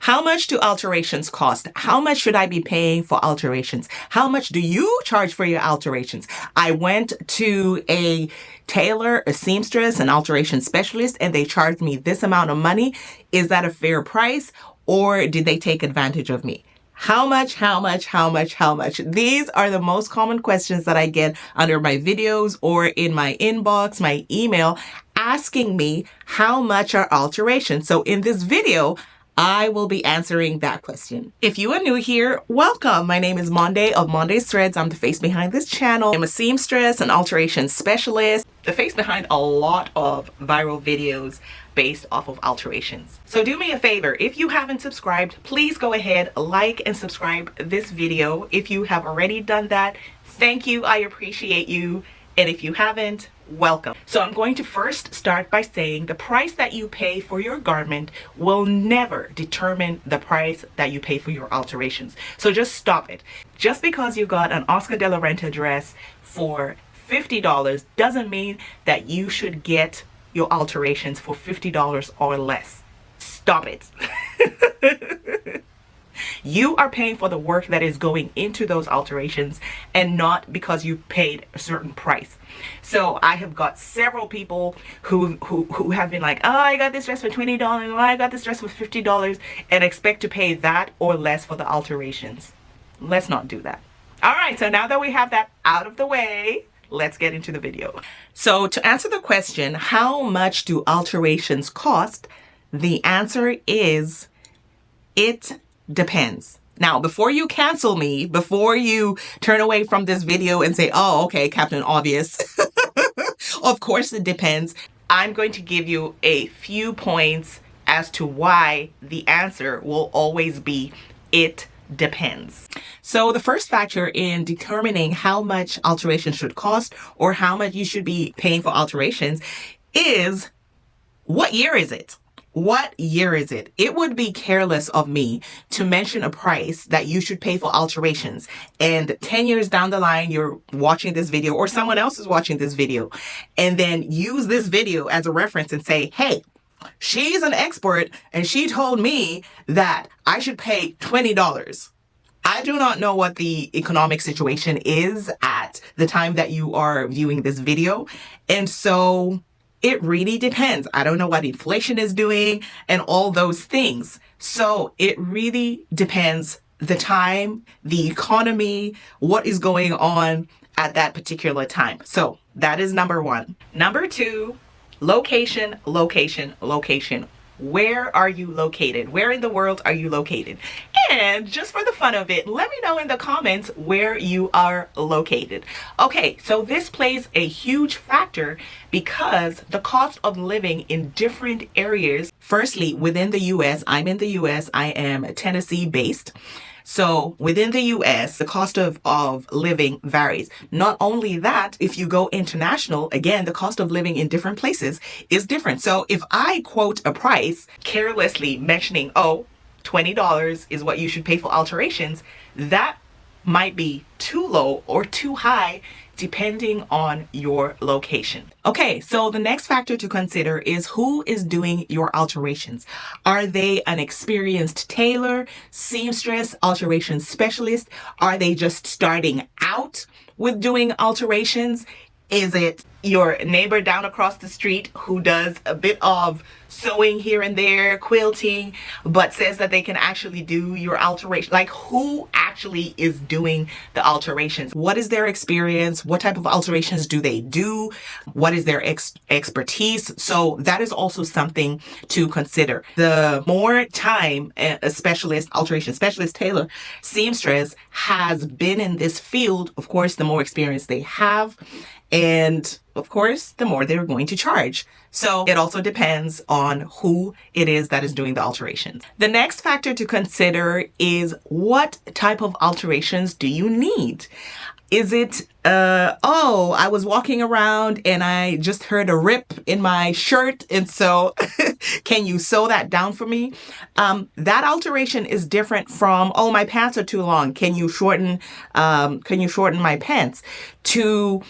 How much do alterations cost? How much should I be paying for alterations? How much do you charge for your alterations? I went to a tailor, a seamstress, an alteration specialist, and they charged me this amount of money. Is that a fair price, or did they take advantage of me? How much, how much, how much, how much? These are the most common questions that I get under my videos or in my inbox, my email, asking me how much are alterations. So in this video, I will be answering that question. If you are new here, welcome. My name is Monday of Monday's Threads. I'm the face behind this channel. I'm a seamstress, an alteration specialist, the face behind a lot of viral videos based off of alterations. So do me a favor, if you haven't subscribed, please go ahead, like and subscribe this video. If you have already done that, thank you, I appreciate you. And if you haven't, welcome. So I'm going to first start by saying the price that you pay for your garment will never determine the price that you pay for your alterations. So just stop it. Just because you got an Oscar de la Renta dress for $50 doesn't mean that you should get your alterations for $50 or less. Stop it. You are paying for the work that is going into those alterations and not because you paid a certain price. So I have got several people who have been like, oh, I got this dress for $20, oh, I got this dress for $50, and expect to pay that or less for the alterations. Let's not do that. All right, so now that we have that out of the way, let's get into the video. So to answer the question, how much do alterations cost? The answer is, it depends. Now, before you cancel me, before you turn away from this video and say, oh, okay, Captain Obvious, of course it depends. I'm going to give you a few points as to why the answer will always be, it depends. So the first factor in determining how much alterations should cost or how much you should be paying for alterations is, what year is it? What year is it? It would be careless of me to mention a price that you should pay for alterations, and 10 years down the line, you're watching this video or someone else is watching this video, and then use this video as a reference and say, hey, she's an expert and she told me that I should pay $20. I do not know what the economic situation is at the time that you are viewing this video. And so it really depends. I don't know what inflation is doing and all those things. So it really depends the time, the economy, what is going on at that particular time. So that is number one. Number two, location, location, location. Where are you located? Where in the world are you located? And just for the fun of it, let me know in the comments where you are located. Okay, so this plays a huge factor because the cost of living in different areas. Firstly, within the US, I'm in the US, I am Tennessee based. So within the US, the cost of living varies. Not only that, if you go international, again, the cost of living in different places is different. So if I quote a price carelessly mentioning, oh, $20 is what you should pay for alterations, that might be too low or too high depending on your location. Okay, so the next factor to consider is who is doing your alterations. Are they an experienced tailor, seamstress, alteration specialist? Are they just starting out with doing alterations? Is it your neighbor down across the street who does a bit of sewing here and there, quilting, but says that they can actually do your alteration? Like, who actually is doing the alterations? What is their experience? What type of alterations do they do? What is their expertise? So that is also something to consider. The more time a specialist, alteration specialist, tailor, seamstress has been in this field, of course, the more experience they have. And of course, the more they're going to charge. So it also depends on who it is that is doing the alterations. The next factor to consider is, what type of alterations do you need? Is it, oh, I was walking around and I just heard a rip in my shirt, and so can you sew that down for me? That alteration is different from, oh, my pants are too long. Can you shorten my pants? To,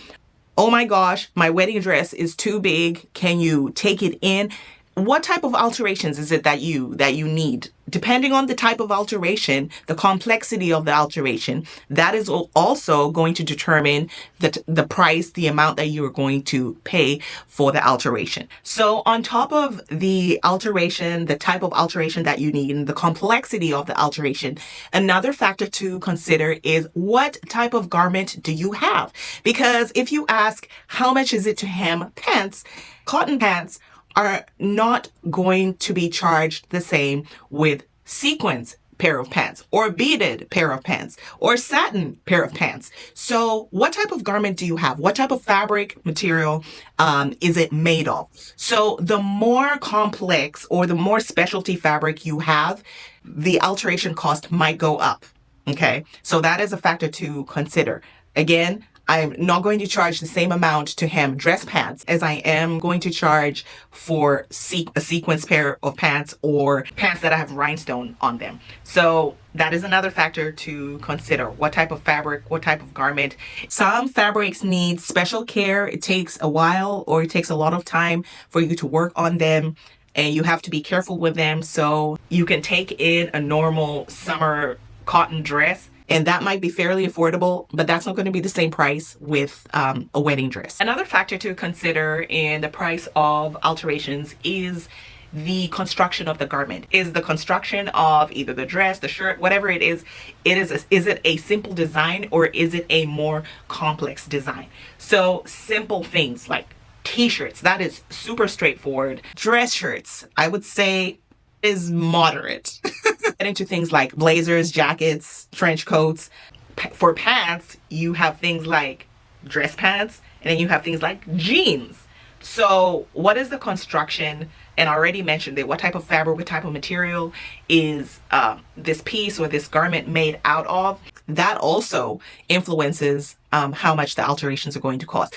oh my gosh, my wedding dress is too big. Can you take it in? what type of alterations is it that you need? Depending on the type of alteration, the complexity of the alteration, that is also going to determine the price, the amount that you are going to pay for the alteration. So on top of the alteration, the type of alteration that you need, and the complexity of the alteration, another factor to consider is what type of garment do you have? Because if you ask how much is it to hem pants, cotton pants are not going to be charged the same with sequins pair of pants or beaded pair of pants or satin pair of pants. So what type of garment do you have? What type of fabric material is it made of? So the more complex or the more specialty fabric you have, the alteration cost might go up. Okay, so that is a factor to consider. Again, I'm not going to charge the same amount to hem dress pants as I am going to charge for a sequence pair of pants or pants that have rhinestone on them. So that is another factor to consider. What type of fabric, what type of garment. Some fabrics need special care. It takes a while or it takes a lot of time for you to work on them, and you have to be careful with them. So you can take in a normal summer cotton dress, and that might be fairly affordable, but that's not going to be the same price with a wedding dress. Another factor to consider in the price of alterations is the construction of the garment. Is the construction of either the dress, the shirt, whatever it is it a simple design or is it a more complex design? So simple things like t-shirts, that is super straightforward. Dress shirts, I would say, is moderate. Get into things like blazers, jackets, trench coats. For pants, you have things like dress pants, and then you have things like jeans. So what is the construction? And I already mentioned it. What type of fabric, what type of material is this piece or this garment made out of? That also influences how much the alterations are going to cost.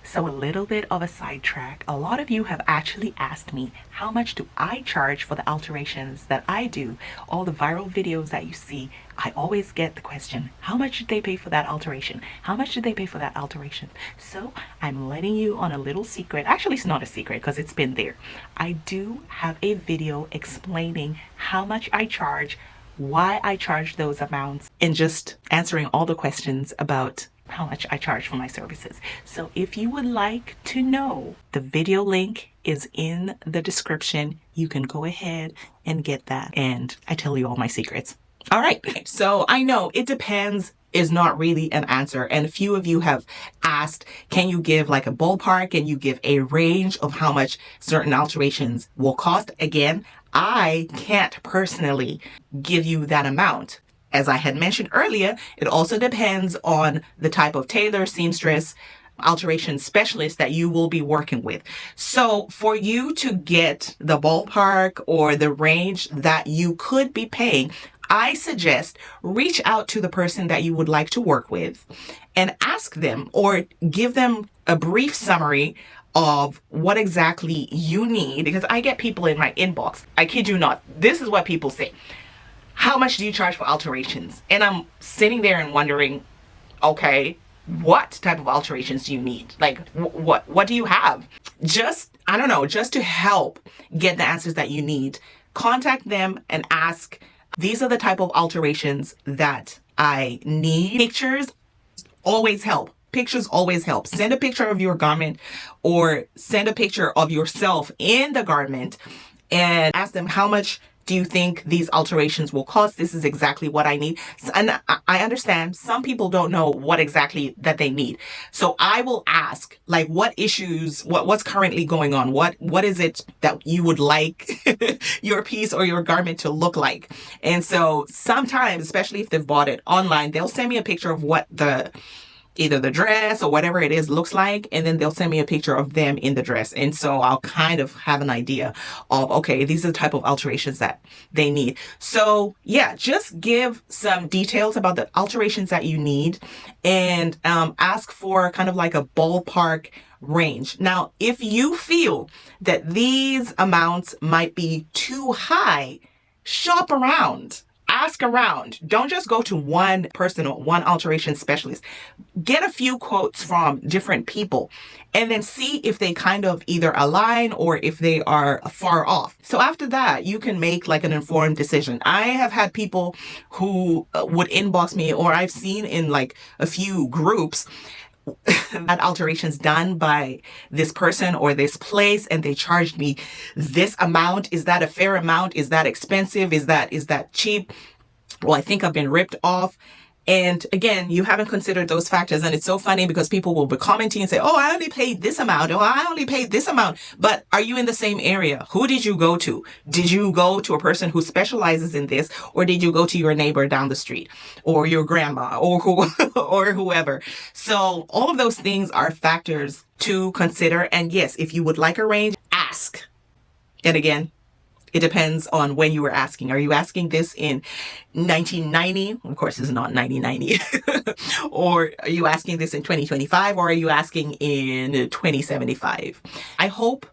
So a little bit of a sidetrack. A lot of you have actually asked me, how much do I charge for the alterations that I do? All the viral videos that you see, I always get the question, how much did they pay for that alteration? How much did they pay for that alteration? So I'm letting you on a little secret. Actually, it's not a secret because it's been there. I do have a video explaining how much I charge, why I charge those amounts, and just answering all the questions about how much I charge for my services. So if you would like to know, the video link is in the description. You can go ahead and get that, and I tell you all my secrets. All right, so I know it depends is not really an answer, and a few of you have asked, can you give like a ballpark? Can you give a range of how much certain alterations will cost? Again, I can't personally give you that amount. As I had mentioned earlier, it also depends on the type of tailor, seamstress, alteration specialist that you will be working with. So for you to get the ballpark or the range that you could be paying, I suggest reach out to the person that you would like to work with and ask them or give them a brief summary of what exactly you need, because I get people in my inbox. I kid you not. This is what people say. How much do you charge for alterations? And I'm sitting there and wondering, okay, what type of alterations do you need? Like, what do you have? Just, I don't know, just to help get the answers that you need, contact them and ask, these are the type of alterations that I need. Pictures always help. Pictures always help. Send a picture of your garment or send a picture of yourself in the garment and ask them, how much do you think these alterations will cost? This is exactly what I need. And I understand some people don't know what exactly that they need. So I will ask, like, what issues, what's currently going on? What is it that you would like your piece or your garment to look like? And so sometimes, especially if they've bought it online, they'll send me a picture of what either the dress or whatever it is looks like, and then they'll send me a picture of them in the dress. And so I'll kind of have an idea of, okay, these are the type of alterations that they need. So yeah, just give some details about the alterations that you need and ask for kind of like a ballpark range. Now, if you feel that these amounts might be too high, shop around. ask around. Don't just go to one person or one alteration specialist. Get a few quotes from different people and then see if they kind of either align or if they are far off. So after that, you can make like an informed decision. I have had people who would inbox me, or I've seen in like a few groups had alterations done by this person or this place, and they charged me this amount. Is that a fair amount? Is that expensive? Is that cheap? Well, I think I've been ripped off. And again, you haven't considered those factors. And it's so funny because people will be commenting and say, oh, I only paid this amount. Oh, I only paid this amount. But are you in the same area? Who did you go to? Did you go to a person who specializes in this? Or did you go to your neighbor down the street or your grandma or or whoever? So all of those things are factors to consider. And yes, if you would like a range, ask. And again, it depends on when you were asking. Are you asking this in 1990? Of course, it's not 1990. Or are you asking this in 2025? Or are you asking in 2075? I hope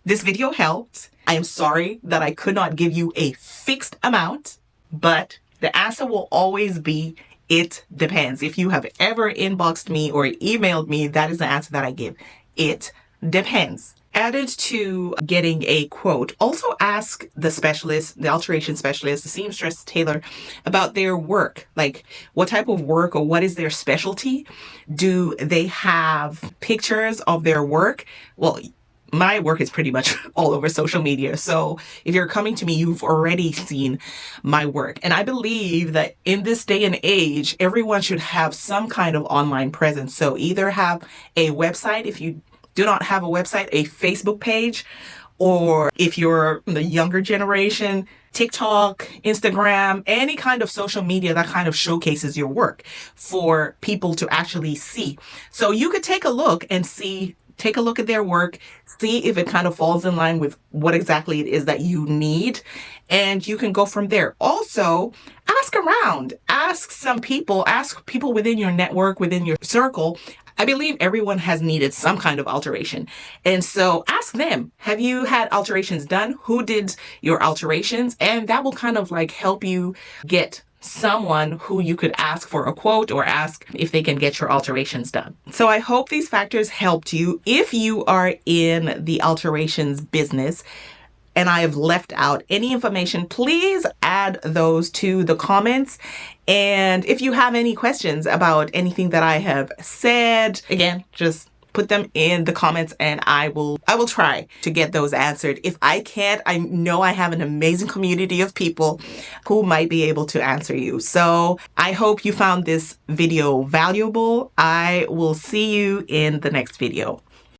this video helped. I am sorry that I could not give you a fixed amount, but the answer will always be, it depends. If you have ever inboxed me or emailed me, that is the answer that I give. It depends. Added to getting a quote, also ask the specialist, the alteration specialist, the seamstress, tailor, about their work. Like what type of work or what is their specialty? Do they have pictures of their work? Well, my work is pretty much all over social media. So if you're coming to me, you've already seen my work. And I believe that in this day and age, everyone should have some kind of online presence. So either have a website, if you do not have a website, a Facebook page, or if you're the younger generation, TikTok, Instagram, any kind of social media that kind of showcases your work for people to actually see. So you could take a look and take a look at their work, see if it kind of falls in line with what exactly it is that you need, and you can go from there. Also, ask around, ask people within your network, within your circle. I believe everyone has needed some kind of alteration. And so ask them, have you had alterations done? Who did your alterations? And that will kind of like help you get someone who you could ask for a quote or ask if they can get your alterations done. So I hope these factors helped you. If you are in the alterations business and I have left out any information, please add those to the comments. And if you have any questions about anything that I have said, again, just put them in the comments and I will try to get those answered. If I can't, I know I have an amazing community of people who might be able to answer you. So I hope you found this video valuable. I will see you in the next video.